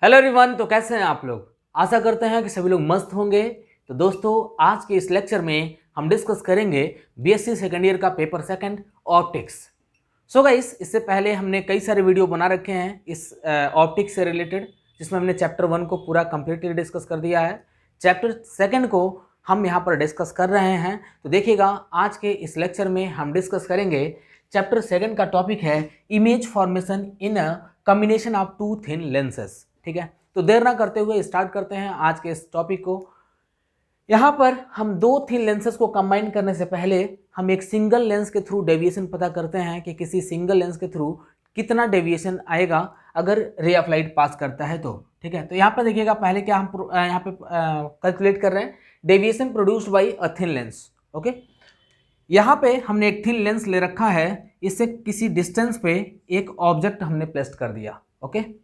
Hello everyone. तो कैसे हैं आप लोग? आशा करते हैं कि सभी लोग मस्त होंगे। तो दोस्तों, आज के इस लेक्चर में हम डिस्कस करेंगे बीएससी सेकेंड ईयर का paper second optics. So guys, इससे पहले हमने कई सारे वीडियो बना रखे हैं इस ऑप्टिक्स से रिलेटेड, जिसमें हमने चैप्टर 1 को पूरा कंप्लीटली डिस्कस कर दिया है। चैप्टर सेकंड को हम यहाँ पर डिस्कस कर रहे हैं। तो देखिएगा, आज के इस लेक्चर में हम डिस्कस करेंगे चैप्टर सेकंड का टॉपिक है image formation in a combination of two thin lenses. ठीक है, तो देर ना करते हुए स्टार्ट करते हैं आज के इस टॉपिक को। यहाँ पर हम दो थिन लेंसेस को कंबाइन करने से पहले हम एक सिंगल लेंस के थ्रू डेविएशन पता करते हैं कि किसी सिंगल लेंस के थ्रू कितना डेविएशन आएगा अगर रे ऑफ लाइट पास करता है तो। ठीक है, तो यहाँ पर देखिएगा, पहले क्या हम यहाँ पे कैलकुलेट कर रहे हैं, deviation produced by a thin lens. Okay, यहाँ पे हमने एक थिन लेंस ले रखा है, इससे किसी डिस्टेंस पे एक ऑब्जेक्ट हमने प्लेस कर दिया। ओके,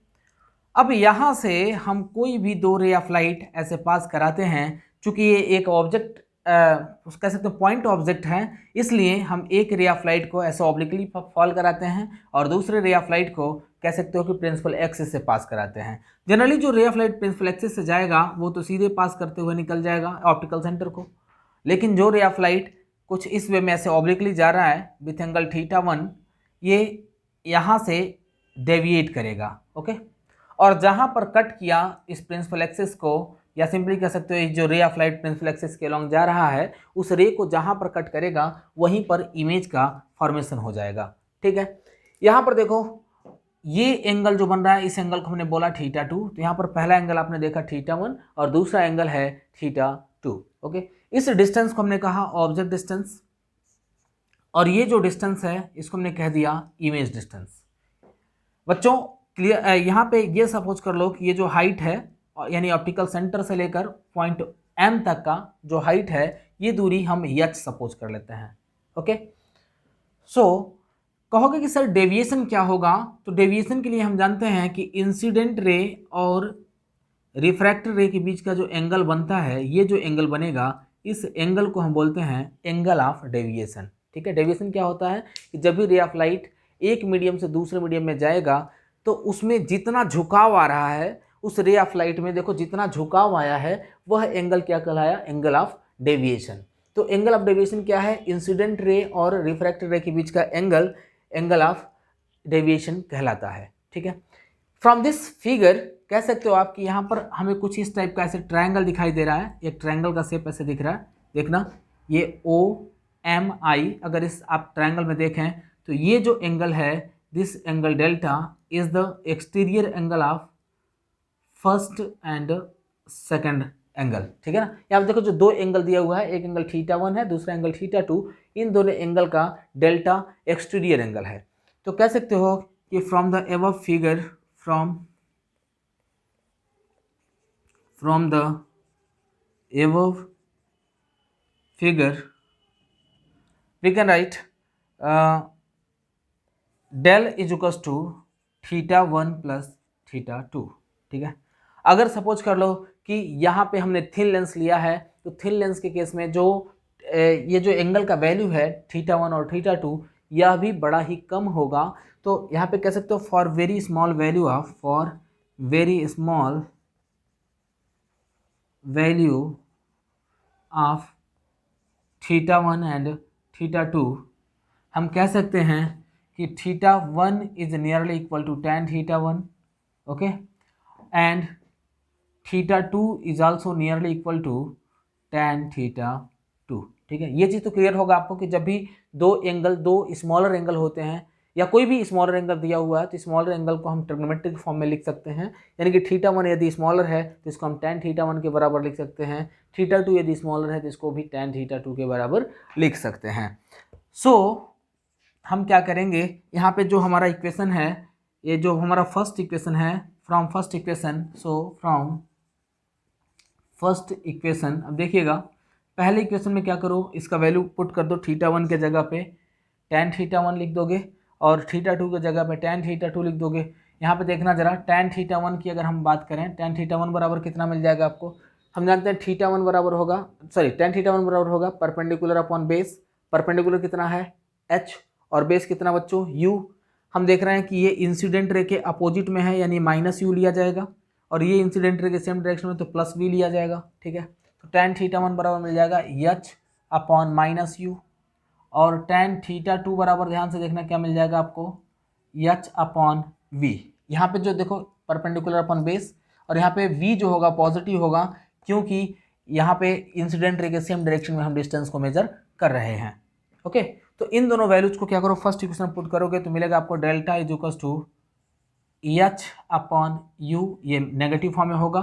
अब यहाँ से हम कोई भी दो रे ऑफ लाइट ऐसे पास कराते हैं। चूंकि ये एक ऑब्जेक्ट कह सकते हैं पॉइंट ऑब्जेक्ट है, इसलिए हम एक रे ऑफ लाइट को ऐसे ऑब्लिकली फॉल कराते हैं और दूसरे रे ऑफ लाइट को कह सकते हो कि प्रिंसिपल एक्सिस से पास कराते हैं। जनरली जो ray of light principal axis से जाएगा वो तो सीधे पास करते हुए निकल जाएगा ऑप्टिकल सेंटर को, लेकिन जो रे ऑफ लाइट कुछ इस वे में ऐसे ऑब्लिकली जा रहा है विथ एंगल θ1, ये यहाँ से डेविएट करेगा। ओके, और जहाँ पर कट किया इस प्रिंसिपल एक्सिस को, या सिंपली कह सकते हो जो ray of light principal axis के अलॉन्ग जा रहा है, उस रे को जहाँ पर कट करेगा वहीं पर इमेज का फॉर्मेशन हो जाएगा। ठीक है, यहाँ पर देखो, ये एंगल जो बन रहा है, इस एंगल को हमने बोला θ2। तो यहाँ पर पहला एंगल आपने देखा θ1 और दूसरा एंगल है θ2। ओके, इस डिस्टेंस को हमने कहा ऑब्जेक्ट डिस्टेंस, और ये जो डिस्टेंस है इसको हमने कह दिया इमेज डिस्टेंस। बच्चों क्लियर? यहाँ पे ये सपोज कर लो कि ये जो हाइट है, यानी ऑप्टिकल सेंटर से लेकर पॉइंट M तक का जो हाइट है, ये दूरी हम h सपोज कर लेते हैं। ओके, सो कहोगे कि सर डेविएशन क्या होगा? तो डेविएशन के लिए हम जानते हैं कि इंसिडेंट रे और रिफ्रैक्टेड रे के बीच का जो एंगल बनता है, ये जो एंगल बनेगा, इस एंगल को हम बोलते हैं एंगल ऑफ डेविएशन। ठीक है, डेविएशन क्या होता है कि जब भी रे ऑफ लाइट एक मीडियम से दूसरे मीडियम में जाएगा तो उसमें जितना झुकाव आ रहा है, उस रे ऑफ लाइट में देखो जितना झुकाव आया है, वह एंगल क्या कहलाया? Angle of deviation. तो एंगल ऑफ डेविएशन क्या है? इंसिडेंट रे और रिफ्रैक्टेड रे के बीच का एंगल एंगल ऑफ डेविएशन कहलाता है। ठीक है, फ्रॉम दिस फिगर कह सकते हो आप कि यहाँ पर हमें कुछ इस टाइप का ऐसे ट्रायंगल दिखाई दे रहा है। एक ट्रायंगल का शेप ऐसे दिख रहा है, देखना, ये OMI। अगर इस आप ट्रायंगल में देखें तो ये जो एंगल है, this angle delta is the exterior angle of first and second angle. ठीक है ना, यहाँ देखो जो दो एंगल दिया हुआ है, एक एंगल θ1 है, दूसरा एंगल θ2, इन दोनों एंगल का डेल्टा एक्सटीरियर एंगल है। तो कह सकते हो कि from the above figure, from the above figure we can write del is equals to θ1 plus θ2। ठीक है, अगर सपोज कर लो कि यहाँ पे हमने थिन लेंस लिया है, तो थिन लेंस के केस में जो ये जो एंगल का वैल्यू है θ1 और θ2, यह भी बड़ा ही कम होगा। तो यहाँ पे कह सकते हो for very small value of θ1 and θ2, हम कह सकते हैं कि θ1 is nearly equal to tan θ1, okay, and θ2 is also nearly equal to tan θ2। ठीक है, ये चीज़ तो क्लियर होगा आपको कि जब भी दो स्मॉलर एंगल होते हैं, या कोई भी स्मॉलर एंगल दिया हुआ है, तो स्मॉलर एंगल को हम ट्रिग्नोमेट्रिक फॉर्म में लिख सकते हैं। यानी कि θ1 यदि स्मॉलर है तो इसको हम tan θ1 के बराबर लिख सकते हैं, θ2 यदि स्मॉलर है तो इसको भी tan θ2 के बराबर लिख सकते हैं। सो हम क्या करेंगे, यहाँ पे जो हमारा इक्वेशन है, ये जो हमारा फर्स्ट इक्वेशन है, फ्रॉम फर्स्ट इक्वेशन, अब देखिएगा, पहले इक्वेशन में क्या करो, इसका वैल्यू पुट कर दो, θ1 के जगह पे tan θ1 लिख दोगे और θ2 के जगह पे tan θ2 लिख दोगे। यहाँ पे देखना जरा, tan θ1 की अगर हम बात करें, tan θ1 बराबर कितना मिल जाएगा आपको? हम जानते हैं tan θ1 बराबर होगा परपेंडिकुलर अपॉन बेस। परपेंडिकुलर कितना है? h, और बेस कितना बच्चों? u। हम देख रहे हैं कि ये इंसिडेंट रे के अपोजिट में है, यानी -u लिया जाएगा, और ये इंसिडेंट रे के सेम डायरेक्शन में तो प्लस v लिया जाएगा, ठीक है। तो tan θ1 बराबर मिल जाएगा h अपॉन माइनस यू, और tan θ2 बराबर ध्यान से देखना क्या मिल जाएगा आपको, h अपॉन v। यहाँ पे जो देखो परपेंडिकुलर अपॉन बेस, और यहाँ पे v जो होगा पॉजिटिव होगा, क्योंकि यहाँ पे इंसिडेंट रे के सेम डायरेक्शन में हम डिस्टेंस को मेजर कर रहे हैं। ओके, तो इन दोनों वैल्यूज को क्या करो, फर्स्ट इक्वेशन पुट करोगे तो मिलेगा आपको delta is equal to h upon u, ये नेगेटिव फॉर्म में होगा,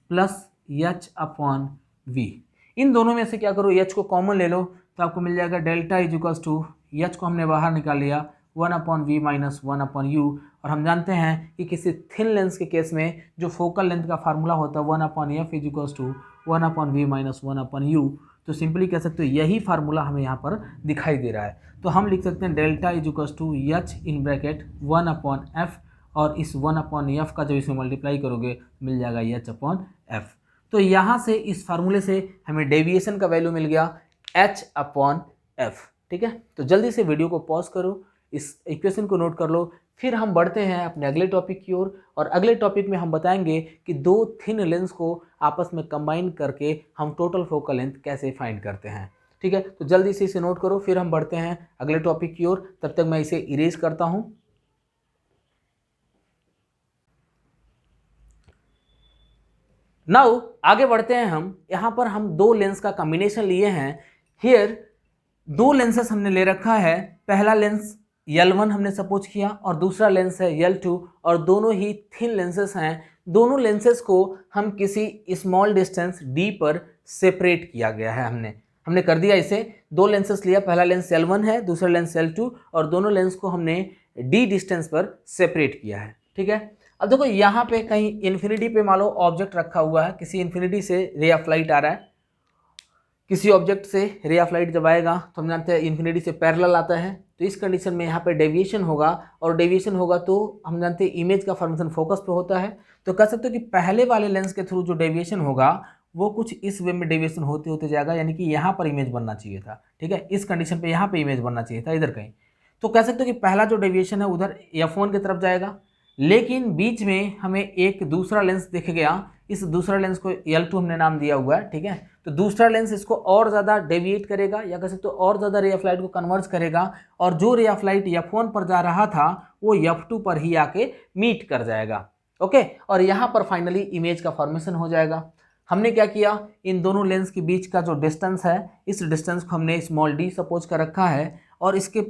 प्लस एच अपॉन वी। इन दोनों में से क्या करो, एच को कॉमन ले लो तो आपको मिल जाएगा delta is equal to, h को हमने बाहर निकाल लिया, 1 upon v minus 1 upon u. और हम जानते हैं कि किसी थिन लेंस के केस में जो फोकल लेंथ का फार्मूला होता है 1 upon f is equal to 1 upon v minus 1 upon u. तो सिंपली कह सकते हो यही फार्मूला हमें यहाँ पर दिखाई दे रहा है। तो हम लिख सकते हैं delta is equal to H in bracket 1 upon F, और इस 1 अपॉन एफ का जब इसमें मल्टीप्लाई करोगे मिल जाएगा एच अपॉन एफ। तो यहाँ से इस फार्मूले से हमें डेविएशन का वैल्यू मिल गया एच अपॉन एफ, ठीक है। तो जल्दी से वीडियो को पॉज करो, इस इक्वेशन को नोट कर लो, फिर हम बढ़ते हैं अपने अगले टॉपिक की ओर। और अगले टॉपिक में हम बताएंगे कि दो थिन लेंस को आपस में कंबाइन करके हम टोटल फोकल लेंथ कैसे फाइंड करते हैं, ठीक है। तो जल्दी से इसे नोट करो, फिर हम बढ़ते हैं अगले टॉपिक की ओर। तब तक मैं इसे इरेज करता हूं। नाउ आगे बढ़ते हैं हम। यहाँ पर हम दो लेंस का कॉम्बिनेशन लिए हैं। हियर दो लेंसेस हमने ले रखा है, पहला लेंस L1 हमने सपोज किया और दूसरा लेंस है L2, और दोनों ही थिन लेंसेस हैं। दोनों लेंसेस को हम किसी स्मॉल डिस्टेंस d पर सेपरेट किया गया है। हमने कर दिया इसे, दो लेंसेस लिया, पहला लेंस L1 है, दूसरा लेंस L2, और दोनों लेंस को हमने d डिस्टेंस पर सेपरेट किया है, ठीक है। अब देखो यहाँ पे कहीं इन्फिनिटी पे मान लो ऑब्जेक्ट रखा हुआ है, किसी इन्फिनिटी से रे ऑफ लाइट आ रहा है, किसी ऑब्जेक्ट से रे ऑफ लाइट जब आएगा तो हम जानते हैं इन्फिनिटी से पैरेलल आता है। तो इस कंडीशन में यहाँ पे डेविएशन होगा, और डेविएशन होगा तो हम जानते हैं इमेज का फॉर्मेशन फोकस पे होता है। तो कह सकते हो कि पहले वाले लेंस के थ्रू जो डेविएशन होगा वो कुछ इस वे में डेविएशन होते होते जाएगा, यानी कि यहाँ पर इमेज बनना चाहिए था, ठीक है। इस कंडीशन पे यहाँ पे इमेज बनना चाहिए था इधर कहीं। तो कह सकते हो कि पहला जो डेविएशन है उधर F1 की तरफ जाएगा, लेकिन बीच में हमें एक दूसरा लेंस दिख गया। इस दूसरा लेंस को L2 हमने नाम दिया हुआ है, ठीक है। तो दूसरा लेंस इसको और ज़्यादा डेविएट करेगा, या कह सकते हो और ज़्यादा रे ऑफ लाइट को कन्वर्ज करेगा, और जो रे ऑफ लाइट F1 पर जा रहा था वो F2 पर ही आके मीट कर जाएगा, ओके। और यहाँ पर फाइनली इमेज का फॉर्मेशन हो जाएगा। हमने क्या किया, इन दोनों लेंस के बीच का जो डिस्टेंस है, इस डिस्टेंस को हमने स्मॉल d सपोज कर रखा है, और इसके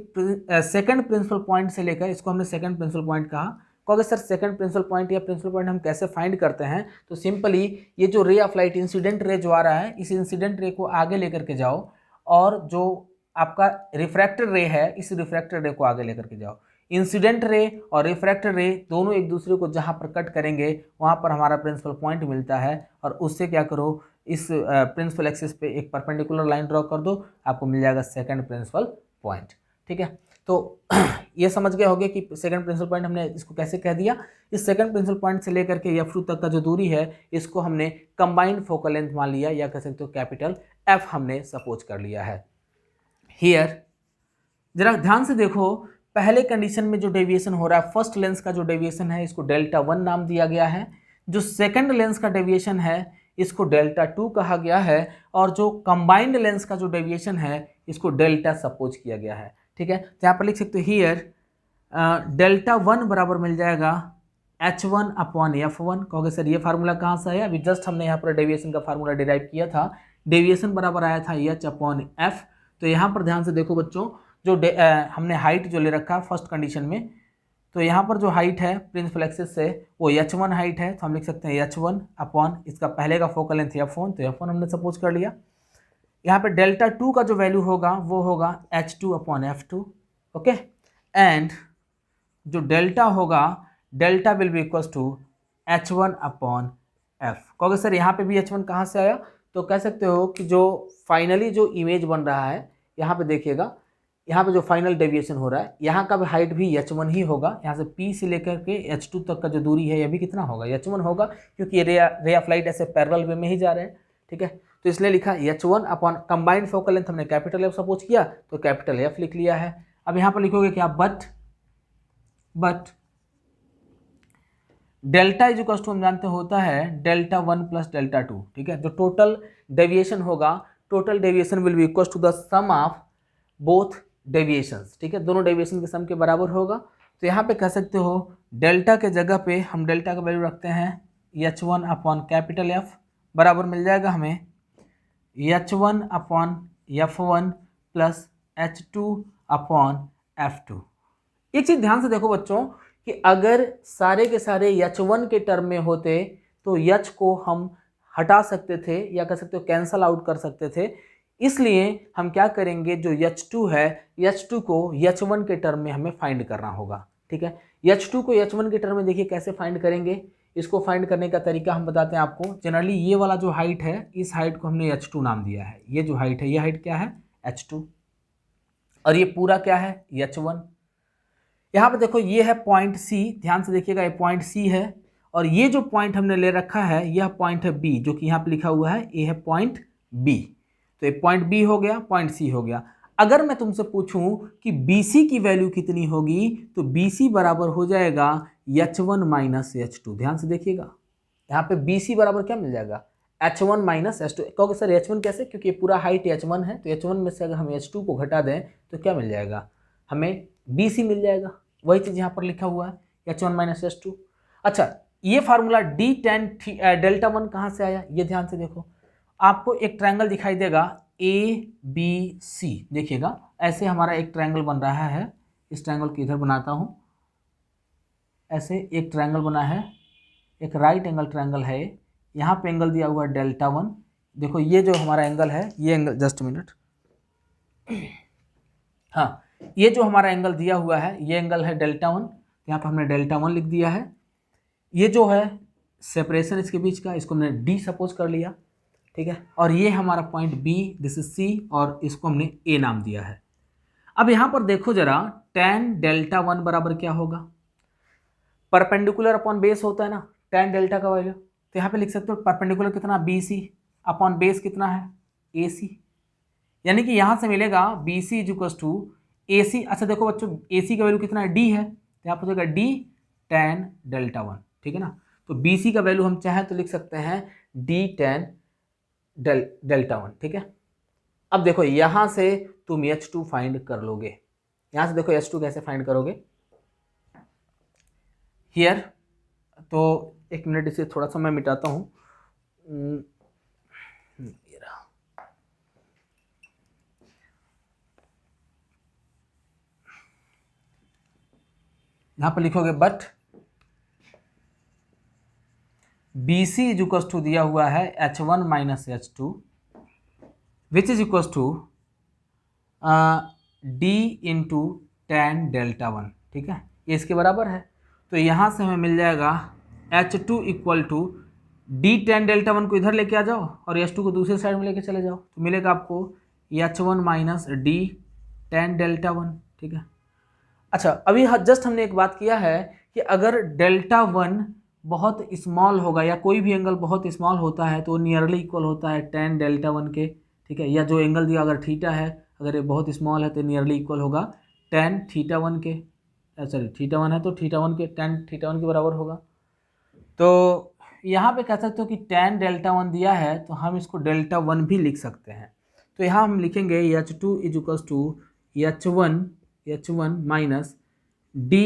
सेकंड प्रिंसिपल पॉइंट से लेकर इसको हमने सेकंड प्रिंसिपल पॉइंट कहा। कहोगे सर सेकंड प्रिंसिपल पॉइंट या प्रिंसिपल पॉइंट हम कैसे फाइंड करते हैं? तो सिंपली ये जो ray of light incident ray जो आ रहा है, इस इंसिडेंट रे को आगे लेकर के जाओ, और जो आपका रिफ्रैक्टेड रे है इस रिफ्रैक्टेड रे को आगे लेकर के जाओ। इंसिडेंट रे और रिफ्रैक्टेड रे दोनों एक दूसरे को जहाँ पर कट करेंगे वहाँ पर हमारा प्रिंसिपल पॉइंट मिलता है, और उससे क्या करो, इस प्रिंसिपल एक्सिस पे एक परपेंडिकुलर लाइन ड्रॉ कर दो, आपको मिल जाएगा सेकंड प्रिंसिपल पॉइंट, ठीक है। तो ये समझ गए होंगे कि सेकंड प्रिंसिपल पॉइंट हमने इसको कैसे कह दिया। इस सेकंड प्रिंसिपल पॉइंट से लेकर के F2 तक का जो दूरी है इसको हमने कंबाइंड फोकल लेंथ मान लिया, या कह सकते हो कैपिटल F हमने सपोज कर लिया है। हियर जरा ध्यान से देखो, पहले कंडीशन में जो डेविएशन हो रहा है, फर्स्ट लेंस का जो डेविएशन है इसको डेल्टा 1 नाम दिया गया है, जो सेकंड लेंस का डेविएशन है इसको डेल्टा 2 कहा गया है, और जो कंबाइंड लेंस का जो डेविएशन है इसको डेल्टा सपोज किया गया है, ठीक है। तो यहाँ पर लिख सकते हो हियर डेल्टा 1 बराबर मिल जाएगा H1 अपॉन F1। कहोगे सर ये फार्मूला कहाँ से आया? अभी जस्ट हमने यहाँ पर डेविएशन का फार्मूला डिराइव किया था, डेविएशन बराबर आया था H अपॉन F। तो यहाँ पर ध्यान से देखो बच्चों, जो हमने हाइट जो ले रखा है फर्स्ट कंडीशन में, तो यहाँ पर जो हाइट है प्रिंसिपल एक्सिस से वो H1 हाइट है, तो हम लिख सकते हैं H1 अपॉन इसका पहले का फोकल लेंथ F1, तो F1 हमने सपोज कर लिया। यहाँ पे डेल्टा 2 का जो वैल्यू होगा वो होगा H2 upon F2, okay. And जो डेल्टा होगा, delta will be equals to H1 upon F। कहोगे सर यहाँ पे भी H1 कहाँ से आया? तो कह सकते हो कि जो फाइनली जो इमेज बन रहा है, यहाँ पे देखिएगा, यहाँ पे जो फाइनल डेविएशन हो रहा है यहाँ का भी हाइट भी H1 ही होगा। यहाँ से P से लेकर के H2 तक का जो दूरी है यह भी कितना होगा? H1 होगा, क्योंकि रे ऑफ लाइट ऐसे पैरेलल वे में ही जा रहे हैं, ठीक है। तो इसलिए लिखा H1 upon combined focal length हमने कैपिटल F सपोज किया, तो कैपिटल F लिख लिया है। अब यहाँ पर लिखोगे क्या? But delta is equal to हम जानते होता है डेल्टा 1 प्लस डेल्टा 2, ठीक है। जो टोटल डेविएशन होगा, total deviation will be equal to the sum of both deviations, ठीक है। दोनों डेविएशन के सम के बराबर होगा। तो यहाँ पे कह सकते हो डेल्टा के जगह पे हम डेल्टा का वैल्यू रखते हैं H1 अपॉन कैपिटल F, बराबर मिल जाएगा हमें H1 upon F1 plus H2 upon F2। एक चीज़ ध्यान से देखो बच्चों कि अगर सारे के सारे H1 के टर्म में होते तो H को हम हटा सकते थे या कह सकते हो कैंसल आउट कर सकते थे। इसलिए हम क्या करेंगे, जो H2 है H2 को H1 के टर्म में हमें फाइंड करना होगा, ठीक है। H2 को H1 के टर्म में देखिए कैसे फाइंड करेंगे। इसको फाइंड करने का तरीका हम बताते हैं आपको। जनरली ये वाला जो हाइट है, इस हाइट को हमने H2 नाम दिया है। ये जो हाइट है, ये हाइट क्या है, H2, और ये पूरा क्या है, H1। यहाँ पे देखो ये है पॉइंट C, ध्यान से देखिएगा, ये पॉइंट C है, और ये जो पॉइंट हमने ले रखा है यह पॉइंट है B, जो कि यहाँ पे लिखा हुआ है, ये है पॉइंट B। तो ये पॉइंट B हो गया, पॉइंट C हो गया। अगर मैं तुमसे पूछूं कि BC की वैल्यू कितनी होगी, तो BC बराबर हो जाएगा H1 माइनस H2। ध्यान से देखिएगा, यहाँ पे BC बराबर क्या मिल जाएगा, H1 माइनस H2। कहोगे सर H1 कैसे, क्योंकि ये पूरा हाइट H1 है, तो H1 में से अगर हम H2 को घटा दें तो क्या मिल जाएगा, हमें BC मिल जाएगा। वही चीज़ यहाँ पर लिखा हुआ है H1 माइनस H2। अच्छा, ये फार्मूला D tan डेल्टा 1 कहाँ से आया, ये ध्यान से देखो। आपको एक ट्रायंगल दिखाई देगा ABC, देखिएगा ऐसे हमारा एक ट्रायंगल बन रहा है। इस ट्रायंगल को इधर बनाता हूँ, ऐसे एक ट्रायंगल बना है, एक राइट एंगल ट्रायंगल है। यहाँ पे एंगल दिया हुआ है डेल्टा 1। देखो ये जो हमारा एंगल है, ये एंगल, जस्ट मिनट, हाँ, ये जो हमारा एंगल दिया हुआ है ये एंगल है डेल्टा 1। यहाँ पर हमने डेल्टा 1 लिख दिया है। ये जो है सेपरेशन इसके बीच का, इसको हमने D सपोज कर लिया, ठीक है। और ये हमारा point B, this is C, और इसको हमने A नाम दिया है। अब यहाँ पर देखो जरा, tan डेल्टा 1 बराबर क्या होगा, परपेंडिकुलर अपॉन बेस होता है ना tan डेल्टा का वैल्यू। तो यहाँ पे लिख सकते हो परपेंडिकुलर कितना, BC, अपॉन बेस कितना है, AC। यानी कि यहाँ से मिलेगा BC is equal to AC। अच्छा देखो बच्चों, AC का वैल्यू कितना है, D है, तो यहाँ पर हो जाएगा D tan डेल्टा 1, ठीक है ना। तो BC का वैल्यू हम चाहें तो लिख सकते हैं D tan डेल्टा 1, ठीक है। अब देखो यहाँ से तुम H2 फाइंड कर लोगे। यहाँ से देखो H2 कैसे फाइंड करोगे, हियर। तो एक मिनट, इसे थोड़ा सा मैं मिटाता हूँ। यहाँ पर लिखोगे but BC is equal to दिया हुआ है H1 minus H2 which is equal to D into tan delta 1, ठीक है, ये इसके बराबर है। तो यहाँ से हमें मिल जाएगा H2 equal to D tan delta 1 को इधर लेके आ जाओ और H2 को दूसरे साइड में लेके चले जाओ, तो मिलेगा आपको H1 minus D tan delta 1, ठीक है। अच्छा, अभी जस्ट हमने एक बात किया है कि अगर डेल्टा 1 बहुत स्मॉल होगा या कोई भी एंगल बहुत स्मॉल होता है तो नियरली इक्वल होता है tan डेल्टा 1 के, ठीक है। या जो एंगल दिया अगर थीटा है, अगर ये बहुत स्मॉल है तो नियरली इक्वल होगा tan थीटा 1 के, सॉरी थीटा 1 है तो थीटा 1 के, tan थीटा 1 के बराबर होगा। तो यहाँ पे कह सकते हो कि tan डेल्टा 1 दिया है तो हम इसको डेल्टा 1 भी लिख सकते हैं। तो यहाँ हम लिखेंगे H2 is equal to H1 minus D,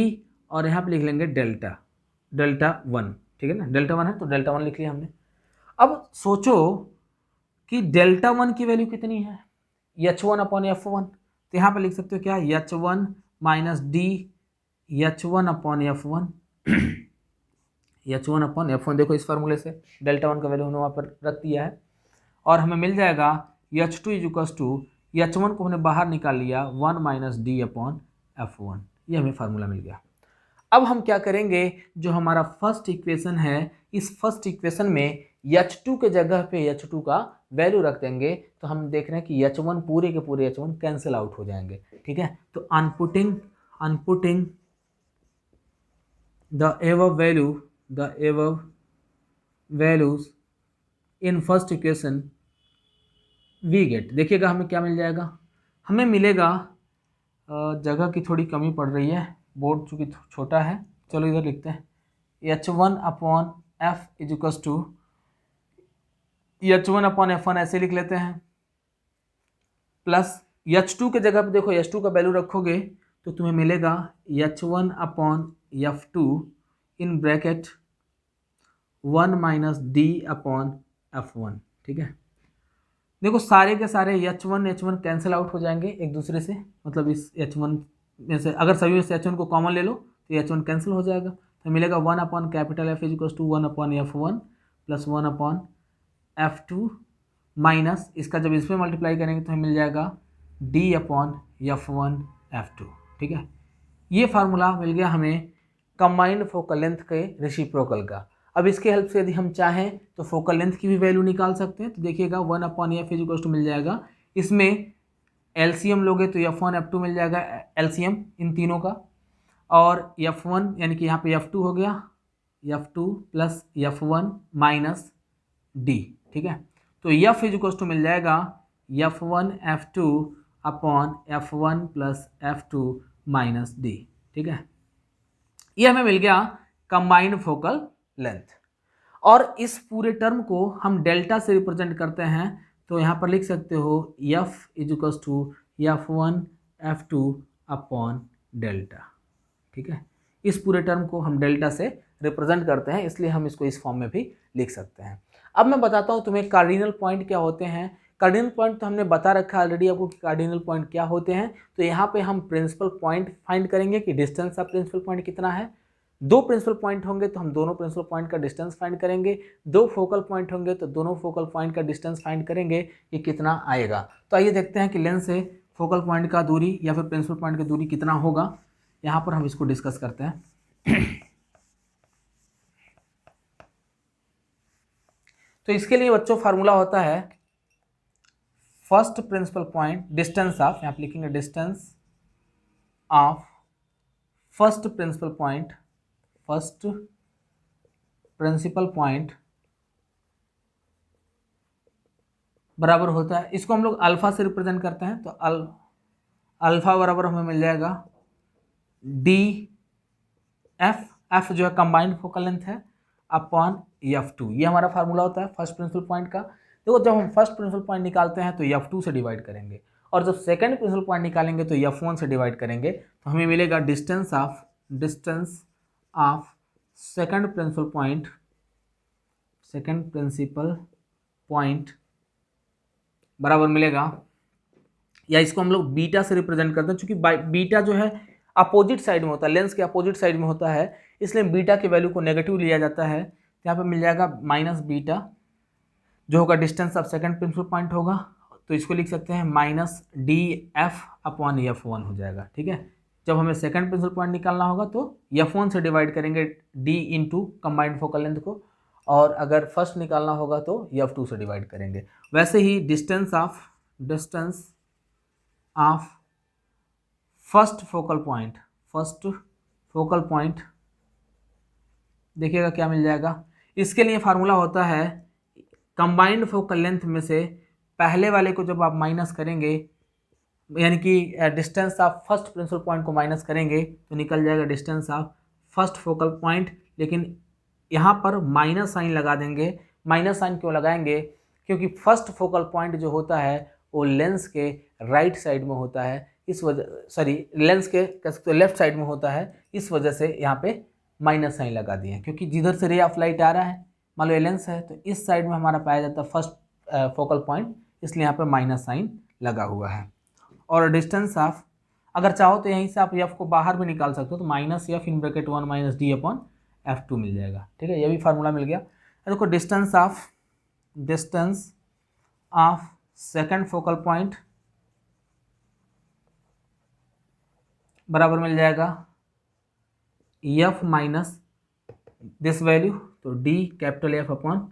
और यहाँ पे लिख लेंगे डेल्टा 1, ठीक है ना। डेल्टा 1 है तो डेल्टा 1 लिख लिया हमने। अब सोचो कि डेल्टा 1 की वैल्यू कितनी है, H1 अपॉन F1। तो यहाँ पे लिख सकते हो क्या, H1 minus D H1 upon F1 H1 upon F1। देखो इस फार्मूले से डेल्टा 1 का वैल्यू हमने वहाँ पर रख दिया है, और हमें मिल जाएगा H2 is equal to H1 को हमने बाहर निकाल लिया 1 माइनस D अपॉन F1, ये हमें फार्मूला मिल गया। अब हम क्या करेंगे, जो हमारा फर्स्ट इक्वेशन है, इस फर्स्ट इक्वेशन में H2 के जगह पे H2 का वैल्यू रख देंगे, तो हम देख रहे हैं कि H1 पूरे के पूरे H1 कैंसिल आउट हो जाएंगे, ठीक है। तो inputting the above values in first equation we get, देखिएगा हमें क्या मिल जाएगा, हमें मिलेगा, जगह की थोड़ी कमी पड़ रही है, बोर्ड चूँकि छोटा है, चलो इधर लिखते हैं H1 upon F is equal to H1 upon F1 ऐसे लिख लेते हैं, प्लस H2 के जगह पे देखो H2 का वैल्यू रखोगे तो तुम्हें मिलेगा H1 अपॉन F2 इन bracket 1 minus D upon F1। ठीक है, देखो सारे के सारे H1 कैंसिल आउट हो जाएंगे एक दूसरे से, मतलब इस H1 में से अगर सभी में से H1 को कॉमन ले लो तो H1 कैंसिल हो जाएगा, तो मिलेगा 1 upon capital F is equal to 1 upon F1 plus 1 upon F2 minus इसका जब इसमें मल्टीप्लाई करेंगे तो हमें मिल जाएगा D अपॉन F1 F2। ठीक है, ये फार्मूला मिल गया हमें कंबाइंड फोकल लेंथ के रेसिप्रोकल का। अब इसके हेल्प से यदि हम चाहें तो फोकल लेंथ की भी वैल्यू निकाल सकते हैं। तो देखिएगा 1 upon F is equal to मिल जाएगा, इसमें एलसीएम लोगे तो F1 F2 मिल जाएगा, एलसीएम इन तीनों का, और F1 यानी कि यहाँ पे F2 हो गया, F2 plus F1 minus D। ठीक है, तो F इज इक्वल टू मिल जाएगा F1 F2 upon F1 plus F2 minus D। ठीक है, ये हमें मिल गया कंबाइंड फोकल लेंथ। और इस पूरे टर्म को हम डेल्टा से रिप्रेजेंट करते हैं, तो यहाँ पर लिख सकते हो F is equal to F1 F2 upon delta. ठीक है, इस पूरे टर्म को हम डेल्टा से रिप्रेजेंट करते हैं, इसलिए हम इसको इस फॉर्म में भी लिख सकते हैं। अब मैं बताता हूँ तुम्हें कार्डिनल पॉइंट क्या होते हैं। कार्डिनल पॉइंट तो हमने बता रखा है ऑलरेडी आपको कि कार्डिनल पॉइंट क्या होते हैं। तो यहाँ पे हम प्रिंसिपल पॉइंट फाइंड करेंगे कि डिस्टेंस ऑफ प्रिंसिपल पॉइंट कितना है। दो प्रिंसिपल पॉइंट होंगे तो हम दोनों प्रिंसिपल पॉइंट का डिस्टेंस फाइंड करेंगे। दो फोकल पॉइंट होंगे तो दोनों फोकल पॉइंट का डिस्टेंस फाइंड करेंगे कि कितना आएगा। तो आइए देखते हैं कि लेंस से फोकल पॉइंट का दूरी या फिर प्रिंसिपल पॉइंट की दूरी कितना होगा। यहाँ पर हम इसको डिस्कस करते हैं। तो इसके लिए बच्चों फार्मूला होता है first principle point distance of, यहाँ पे लिखेंगे distance of first principle point, first principle point बराबर होता है, इसको हम लोग अल्फा से रिप्रेजेंट करते हैं। तो अल्फा बराबर हमें मिल जाएगा डी एफ जो है कंबाइंड फोकल लेंथ है अपॉन F2। ये हमारा फार्मूला होता है फर्स्ट प्रिंसिपल पॉइंट का। देखो जब हम फर्स्ट प्रिंसिपल पॉइंट निकालते हैं तो F2 से डिवाइड करेंगे, और जब सेकंड प्रिंसिपल पॉइंट निकालेंगे तो F1 से डिवाइड करेंगे, तो हमें मिलेगा distance of second principal point बराबर मिलेगा, या इसको हम लोग बीटा से रिप्रेजेंट करते हैं, क्योंकि बीटा जो है अपोजिट साइड में होता है, लेंस के अपोजिट साइड में होता है, इसलिए बीटा के वैल्यू को नेगेटिव लिया जाता है। यहाँ पे मिल जाएगा माइनस बीटा जो होगा distance of second principal point होगा, तो इसको लिख सकते हैं minus D F upon F1 हो जाएगा। ठीक है, जब हमें सेकंड प्रिंसिपल पॉइंट निकालना होगा तो F1 से डिवाइड करेंगे D into combined focal length को, और अगर फर्स्ट निकालना होगा तो F2 से डिवाइड करेंगे। वैसे ही distance of first focal point देखिएगा क्या मिल जाएगा। इसके लिए फार्मूला होता है कंबाइंड फोकल लेंथ में से पहले वाले को जब आप माइनस करेंगे, यानी कि distance of first principle point को माइनस करेंगे तो निकल जाएगा distance of first focal point, लेकिन यहाँ पर माइनस साइन लगा देंगे। माइनस साइन क्यों लगाएंगे? क्योंकि फर्स्ट फोकल पॉइंट जो होता है वो लेंस के राइट साइड में होता है, इस वजह लेंस के लेफ्ट साइड में होता है, इस वजह से यहाँ पे माइनस साइन लगा दिए हैं। क्योंकि जिधर से रे ऑफ लाइट आ रहा है, मान लो लेंस है, तो इस साइड में हमारा पाया जाता है फर्स्ट फोकल पॉइंट, इसलिए यहाँ पे माइनस साइन लगा हुआ है। और डिस्टेंस ऑफ, अगर चाहो तो यहीं से आप एफ को बाहर भी निकाल सकते हो, तो माइनस एफ इन bracket 1 minus D upon F2 मिल जाएगा। ठीक है, ये भी फार्मूला मिल गया। देखो distance of second focal point बराबर मिल जाएगा F माइनस दिस वैल्यू, तो D capital F upon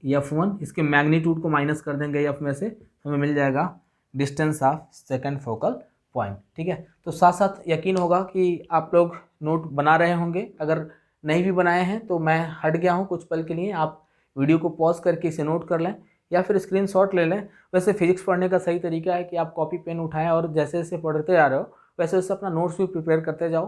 F1, इसके मैग्नीट्यूड को माइनस कर देंगे F में से, हमें मिल जाएगा distance of second focal point. ठीक है, तो साथ साथ यकीन होगा कि आप लोग नोट बना रहे होंगे। अगर नहीं भी बनाए हैं तो मैं हट गया हूँ कुछ पल के लिए, आप वीडियो को पॉज करके इसे नोट कर लें या फिर स्क्रीनशॉट ले लें। वैसे फिजिक्स पढ़ने का सही तरीका है कि आप कॉपी पेन उठाएं और जैसे जैसे पढ़ते जा रहे हो वैसे वैसे अपना नोट्स भी प्रिपेयर करते जाओ,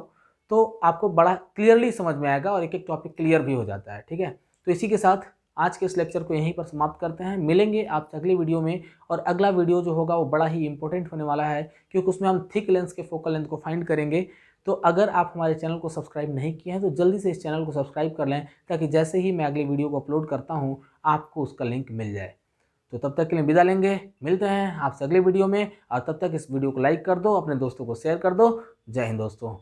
तो आपको बड़ा क्लियरली समझ में आएगा और एक एक टॉपिक क्लियर भी हो जाता है। ठीक है, तो इसी के साथ आज के इस लेक्चर को यहीं पर समाप्त करते हैं। मिलेंगे आपसे अगली वीडियो में, और अगला वीडियो जो होगा वो बड़ा ही इंपॉर्टेंट होने वाला है, क्योंकि उसमें हम थिक लेंस के फोकल लेंथ को फाइंड करेंगे। तो अगर आप हमारे चैनल को सब्सक्राइब नहीं किए हैं तो जल्दी से इस चैनल को सब्सक्राइब कर लें, ताकि जैसे ही मैं अगली वीडियो को अपलोड करता हूँ आपको उसका लिंक मिल जाए। तो तब तक के लिए विदा लेंगे, मिलते हैं आपसे अगले वीडियो में, और तब तक इस वीडियो को लाइक कर दो, अपने दोस्तों को शेयर कर दो। जय हिंद दोस्तों।